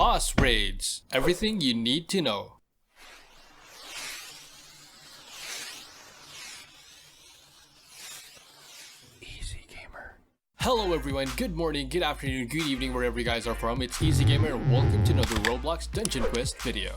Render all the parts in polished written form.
Boss raids. Everything you need to know. EZGAMER. Hello everyone, good morning, good afternoon, good evening wherever you guys are from. It's EZGAMER and welcome to another Roblox Dungeon Quest video.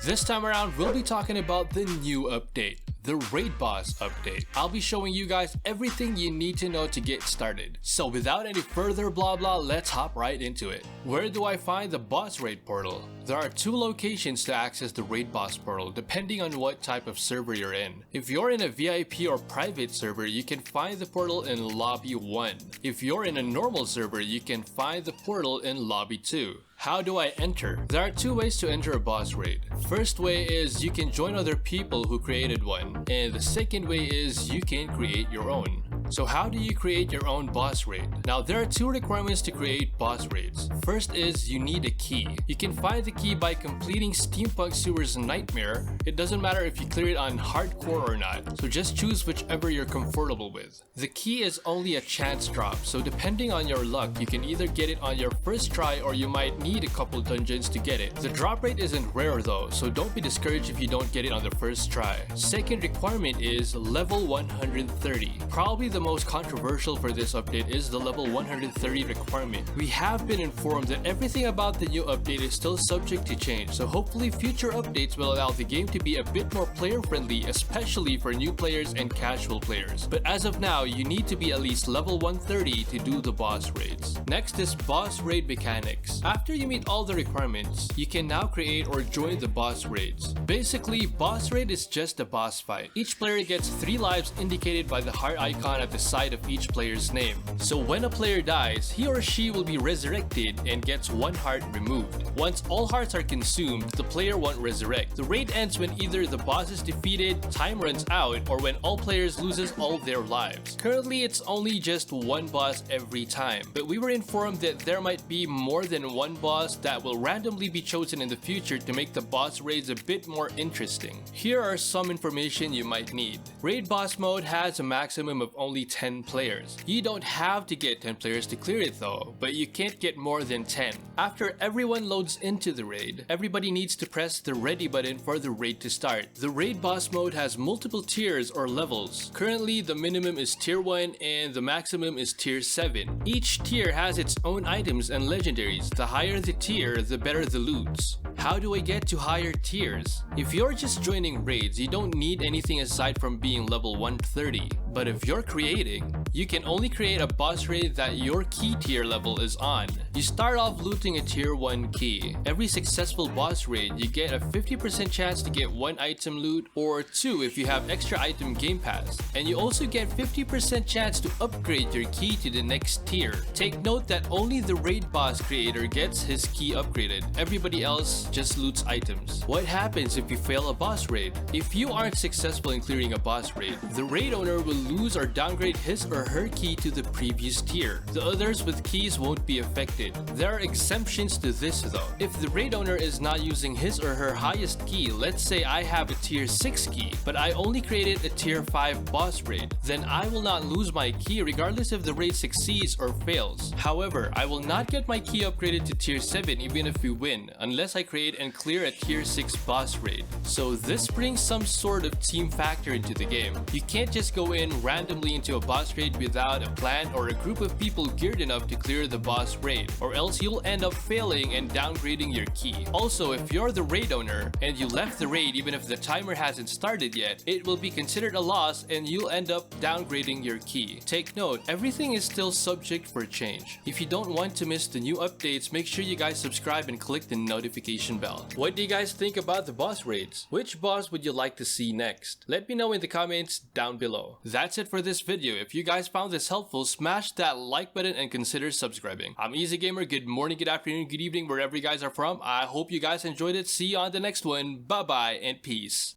This time around, we'll be talking about the new update, the Raid Boss update. I'll be showing you guys everything you need to know to get started. So without any further blah blah, let's hop right into it. Where do I find the Boss Raid portal? There are two locations to access the Raid Boss portal depending on what type of server you're in. If you're in a VIP or private server, you can find the portal in Lobby 1. If you're in a normal server, you can find the portal in Lobby 2. How do I enter? There are two ways to enter a boss raid. First way is you can join other people who created one, and the second way is you can create your own. So how do you create your own boss raid? Now there are two requirements to create boss raids. First is you need a key. You can find the key by completing Steampunk Sewers Nightmare. It doesn't matter if you clear it on hardcore or not, so just choose whichever you're comfortable with. The key is only a chance drop, so depending on your luck, you can either get it on your first try or you might need a couple dungeons to get it. The drop rate isn't rare though, so don't be discouraged if you don't get it on the first try. Second requirement is level 130. Probably the most controversial for this update is the level 130 requirement. We have been informed that everything about the new update is still subject to change, so hopefully future updates will allow the game to be a bit more player friendly, especially for new players and casual players. But as of now, you need to be at least level 130 to do the boss raids. Next is boss raid mechanics. After you meet all the requirements, you can now create or join the boss raids. Basically, boss raid is just a boss fight. Each player gets 3 lives indicated by the heart icon at the side of each player's name. So when a player dies, he or she will be resurrected and gets 1 heart removed. Once all hearts are consumed, the player won't resurrect. The raid ends when either the boss is defeated, time runs out, or when all players loses all their lives. Currently, it's only just 1 boss every time, but we were informed that there might be more than 1 boss that will randomly be chosen in the future to make the boss raids a bit more interesting. Here are some information you might need. Raid boss mode has a maximum of only 10 players. You don't have to get 10 players to clear it though, but you can't get more than 10. After everyone loads into the raid, everybody needs to press the ready button for the raid to start. The raid boss mode has multiple tiers or levels. Currently, the minimum is tier 1 and the maximum is tier 7. Each tier has its own items and legendaries. The higher the tier, the better the loots. How do I get to higher tiers? If you're just joining raids, you don't need anything aside from being level 130. But if you're creating, you can only create a boss raid that your key tier level is on. You start off looting a tier 1 key. Every successful boss raid, you get a 50% chance to get 1 item loot or 2 if you have extra item game pass. And you also get 50% chance to upgrade your key to the next tier. Take note that only the raid boss creator gets his key upgraded. Everybody else just loots items. What happens if you fail a boss raid? If you aren't successful in clearing a boss raid, the raid owner will lose or downgrade his or her key to the previous tier. The others with keys won't be affected. There are exemptions to this though. If the raid owner is not using his or her highest key, let's say I have a tier 6 key, but I only created a tier 5 boss raid, then I will not lose my key regardless if the raid succeeds or fails. However, I will not get my key upgraded to tier 7 even if we win, unless I create and clear a tier 6 boss raid. So this brings some sort of team factor into the game. You can't just go in randomly into a boss raid without a plan or a group of people geared enough to clear the boss raid, or else you'll end up failing and downgrading your key. Also, if you're the raid owner and you left the raid even if the timer hasn't started yet, it will be considered a loss and you'll end up downgrading your key. Take note, everything is still subject for change. If you don't want to miss the new updates, make sure you guys subscribe and click the notification bell. What do you guys think about the boss raids? Which boss would you like to see next? Let me know in the comments down below. That's it for this video. If you guys found this helpful, smash that like button and consider subscribing. I'm EZGAMER. Good morning, good afternoon, good evening, wherever you guys are from. I hope you guys enjoyed it. See you on the next one. Bye bye and peace.